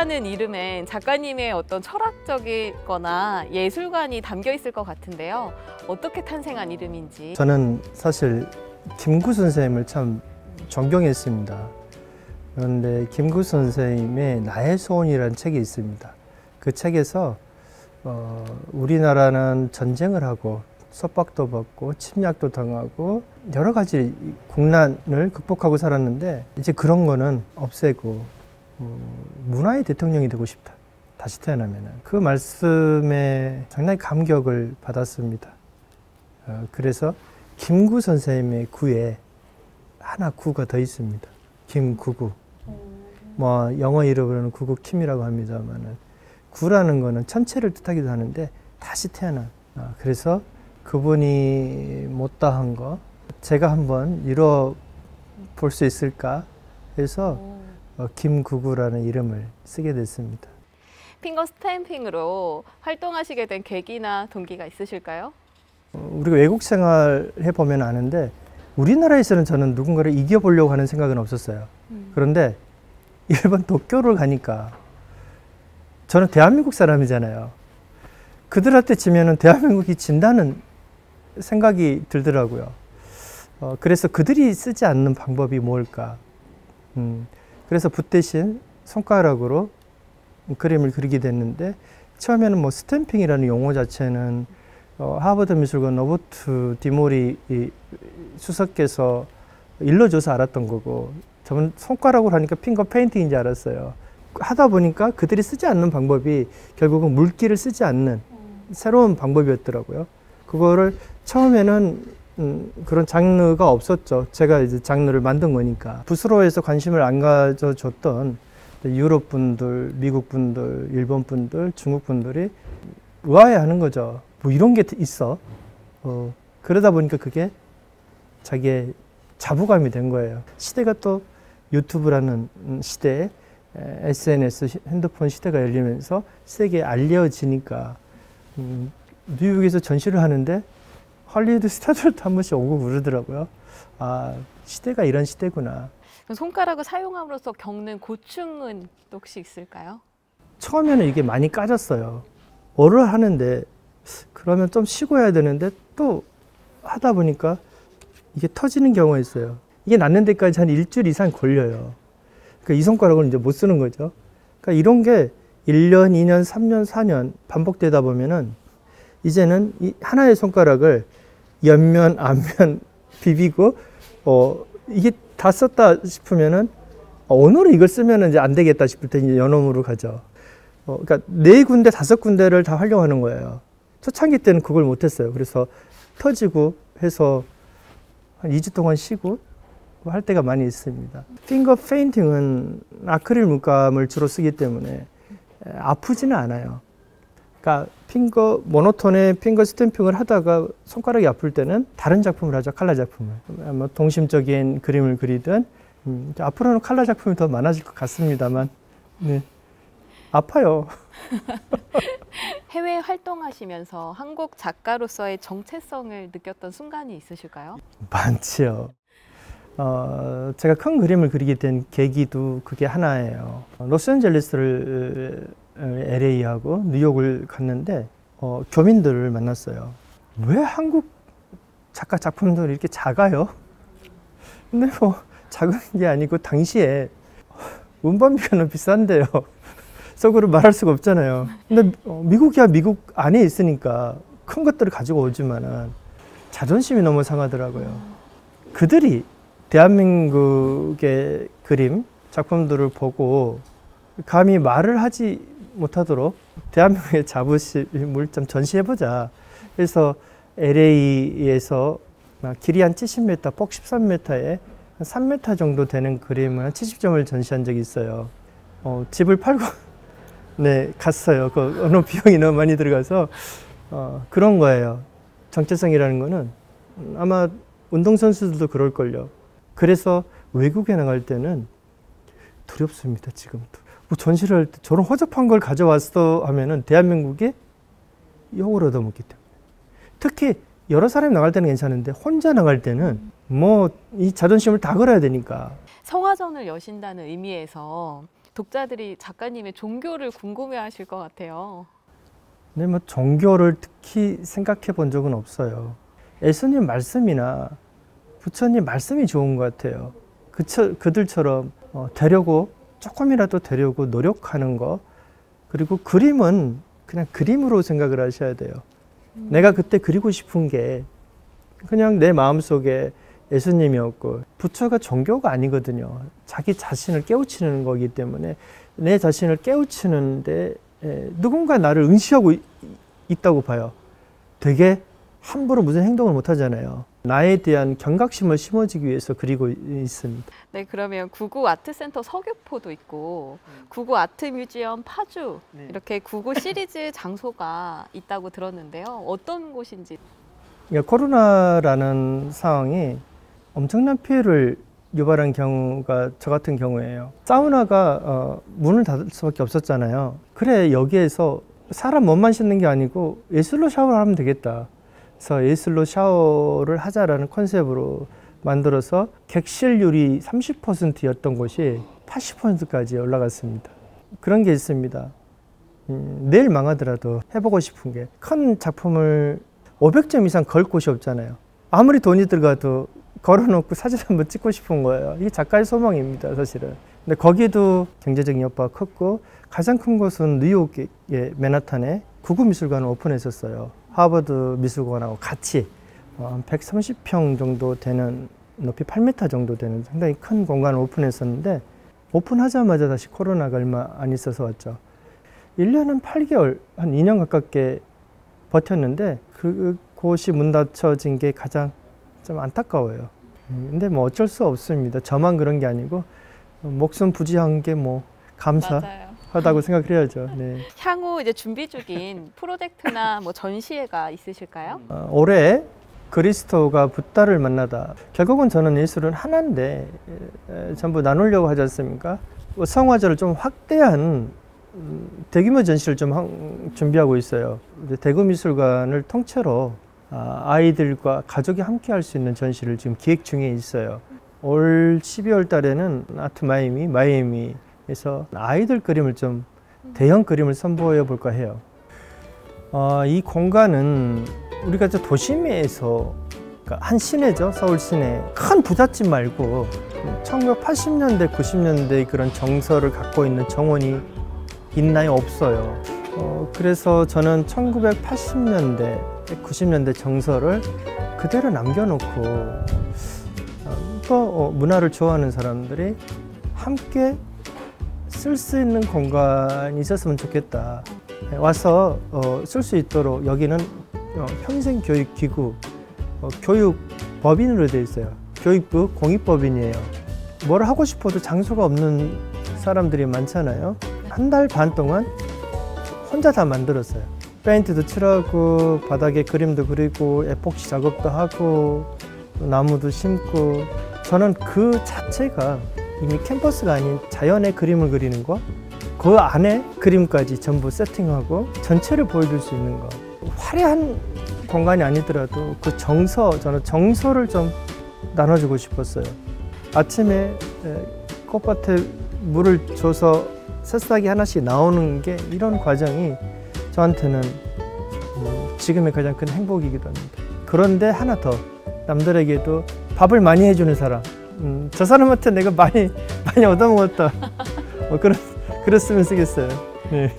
구구라는 이름엔 작가님의 어떤 철학적이거나 예술관이 담겨 있을 것 같은데요. 어떻게 탄생한 이름인지. 저는 사실 김구 선생님을 참 존경했습니다. 그런데 김구 선생님의 나의 소원이라는 책이 있습니다. 그 책에서 우리나라는 전쟁을 하고 속박도 받고 침략도 당하고 여러 가지 국난을 극복하고 살았는데 이제 그런 거는 없애고 문화의 대통령이 되고 싶다. 다시 태어나면은. 그 말씀에 상당히 감격을 받았습니다. 그래서 김구 선생님의 구에 하나 구가 더 있습니다. 김구구. 뭐 영어 이름으로는 구구 킴이라고 합니다만은 구라는 거는 천체를 뜻하기도 하는데 다시 태어난. 그래서 그분이 못다한 거 제가 한번 이뤄 볼 수 있을까 해서 김구구라는 이름을 쓰게 됐습니다. 핑거 스탬핑으로 활동하시게 된 계기나 동기가 있으실까요? 우리가 외국 생활 해보면 아는데 우리나라에서는 저는 누군가를 이겨보려고 하는 생각은 없었어요. 그런데 일본 도쿄를 가니까 저는 대한민국 사람이잖아요. 그들한테 지면은 대한민국이 진다는 생각이 들더라고요. 그래서 그들이 쓰지 않는 방법이 뭘까? 그래서 붓 대신 손가락으로 그림을 그리게 됐는데 처음에는 뭐 스탬핑이라는 용어 자체는 하버드 미술관 로버트 디모리 수석께서 일러줘서 알았던 거고 저는 손가락으로 하니까 핑거 페인팅인지 알았어요. 하다 보니까 그들이 쓰지 않는 방법이 결국은 물기를 쓰지 않는 새로운 방법이었더라고요. 그거를 처음에는 그런 장르가 없었죠. 제가 이제 장르를 만든 거니까. 붓으로 해서 관심을 안 가져줬던 유럽 분들, 미국 분들, 일본 분들, 중국 분들이 의아해하는 거죠. 뭐 이런 게 있어. 그러다 보니까 그게 자기의 자부감이 된 거예요. 시대가 또 유튜브라는 시대에 SNS, 핸드폰 시대가 열리면서 세계에 알려지니까 뉴욕에서 전시를 하는데 할리우드 스타들도 한 번씩 오고 그러더라고요. 아, 시대가 이런 시대구나. 손가락을 사용함으로써 겪는 고충은 혹시 있을까요? 처음에는 이게 많이 까졌어요. 뭐를 하는데 그러면 좀 쉬고 해야 되는데 또 하다 보니까 이게 터지는 경우가 있어요. 이게 낫는 데까지 한 일주일 이상 걸려요. 그러니까 이 손가락을 이제 못 쓰는 거죠. 그러니까 이런 게 1년, 2년, 3년, 4년 반복되다 보면은 이제는 이 하나의 손가락을 옆면, 앞면 비비고 이게 다 썼다 싶으면은 오늘은 이걸 쓰면은 이제 안 되겠다 싶을 때 이제 연홈으로 가죠. 그러니까 4군데, 5군데를 다 활용하는 거예요. 초창기 때는 그걸 못 했어요. 그래서 터지고 해서 한 2주 동안 쉬고 할 때가 많이 있습니다. 핑거 페인팅은 아크릴 물감을 주로 쓰기 때문에 아프지는 않아요. 그러니까 모노톤의 핑거 스탬핑을 하다가 손가락이 아플 때는 다른 작품을 하죠. 칼라 작품을. 뭐 동심적인 그림을 그리든 앞으로는 칼라 작품이 더 많아질 것 같습니다만 네. 아파요. 해외 활동하시면서 한국 작가로서의 정체성을 느꼈던 순간이 있으실까요? 많지요. 제가 큰 그림을 그리게 된 계기도 그게 하나예요. 로스앤젤레스를 LA하고 뉴욕을 갔는데 교민들을 만났어요. 왜 한국 작가 작품들이 이렇게 작아요? 근데 뭐 작은 게 아니고 당시에 운반비가 너무 비싼데요. 속으로 말할 수가 없잖아요. 근데 미국이야 미국 안에 있으니까 큰 것들을 가지고 오지만은 자존심이 너무 상하더라고요. 그들이 대한민국의 그림, 작품들을 보고 감히 말을 하지 못하도록 대한민국의 자부심을 좀 전시해보자. 그래서 LA에서 길이 한 70m, 폭 13m에 한 3m 정도 되는 그림을 한 70점을 전시한 적이 있어요. 집을 팔고 네, 갔어요. 그 어느 비용이 너무 많이 들어가서 그런 거예요. 정체성이라는 거는 아마 운동선수들도 그럴걸요. 그래서 외국에 나갈 때는 두렵습니다. 지금도. 뭐 전시를 할 때 저런 허접한 걸 가져왔어 하면은 대한민국에 욕을 얻어먹기 때문에. 특히 여러 사람이 나갈 때는 괜찮은데 혼자 나갈 때는 뭐 이 자존심을 다 걸어야 되니까. 성화전을 여신다는 의미에서 독자들이 작가님의 종교를 궁금해하실 것 같아요. 근데 뭐 종교를 특히 생각해 본 적은 없어요. 예수님 말씀이나 부처님 말씀이 좋은 것 같아요. 그들처럼 되려고 조금이라도 되려고 노력하는 거. 그리고 그림은 그냥 그림으로 생각을 하셔야 돼요. 내가 그때 그리고 싶은 게 그냥 내 마음속에 예수님이었고, 부처가 종교가 아니거든요. 자기 자신을 깨우치는 거기 때문에 내 자신을 깨우치는데 누군가 나를 응시하고 있다고 봐요. 되게 함부로 무슨 행동을 못 하잖아요. 나에 대한 경각심을 심어주기 위해서 그리고 있습니다. 네, 그러면 구구 아트센터 서귀포도 있고 구구 아트 뮤지엄 파주 이렇게 구구 시리즈 장소가 있다고 들었는데요. 어떤 곳인지. 그러니까 코로나라는 상황이 엄청난 피해를 유발한 경우가 저 같은 경우예요. 사우나가 문을 닫을 수밖에 없었잖아요. 그래, 여기에서 사람 몸만 씻는 게 아니고 예술로 샤워를 하면 되겠다. 그래서 예술로 샤워를 하자라는 컨셉으로 만들어서 객실률이 30%였던 곳이 80%까지 올라갔습니다. 그런 게 있습니다. 내일 망하더라도 해보고 싶은 게, 큰 작품을 500점 이상 걸 곳이 없잖아요. 아무리 돈이 들어가도 걸어놓고 사진 한번 찍고 싶은 거예요. 이게 작가의 소망입니다, 사실은. 근데 거기도 경제적인 여파가 컸고, 가장 큰 곳은 뉴욕의 맨하탄에 구구미술관을 오픈했었어요. 하버드 미술관하고 같이 130평 정도 되는, 높이 8m 정도 되는 상당히 큰 공간을 오픈했었는데, 오픈하자마자 다시 코로나가 얼마 안 있어서 왔죠. 1년은 8개월, 한 2년 가깝게 버텼는데 그곳이 문 닫혀진 게 가장 좀 안타까워요. 근데 뭐 어쩔 수 없습니다. 저만 그런 게 아니고 목숨 부지한 게 뭐 감사하다고 생각해야죠. 네. 향후 이제 준비 중인 프로젝트나 뭐 전시회가 있으실까요? 올해 그리스도가 붓다를 만나다. 결국은 저는 예술은 하나인데 전부 나누려고 하지 않습니까? 성화제를 좀 확대한 대규모 전시를 좀 준비하고 있어요. 대구미술관을 통째로 아이들과 가족이 함께 할 수 있는 전시를 지금 기획 중에 있어요. 올 12월 달에는 아트 마이애미에서 아이들 그림을 좀, 대형 그림을 선보여 볼까 해요. 이 공간은 우리가 저 도심에서, 그러니까 한 시내죠, 서울 시내. 큰 부잣집 말고 1980년대, 90년대 그런 정서를 갖고 있는 정원이 있나요? 없어요. 그래서 저는 1980년대, 90년대 정서를 그대로 남겨놓고 또 문화를 좋아하는 사람들이 함께 쓸 수 있는 공간이 있었으면 좋겠다. 와서 쓸 수 있도록. 여기는 평생교육기구, 교육법인으로 되어 있어요. 교육부 공익법인이에요. 뭘 하고 싶어도 장소가 없는 사람들이 많잖아요. 한 달 반 동안 혼자 다 만들었어요. 페인트도 칠하고 바닥에 그림도 그리고 에폭시 작업도 하고 나무도 심고. 저는 그 자체가 이미 캠퍼스가 아닌 자연의 그림을 그리는 거, 그 안에 그림까지 전부 세팅하고 전체를 보여줄 수 있는 거. 화려한 공간이 아니더라도 그 정서, 저는 정서를 좀 나눠주고 싶었어요. 아침에 꽃밭에 물을 줘서 새싹이 하나씩 나오는 게, 이런 과정이 저한테는 지금의 가장 큰 행복이기도 합니다. 그런데 하나 더, 남들에게도 밥을 많이 해주는 사람. 저 사람한테 내가 많이 얻어먹었다. 그랬으면 쓰겠어요. 네.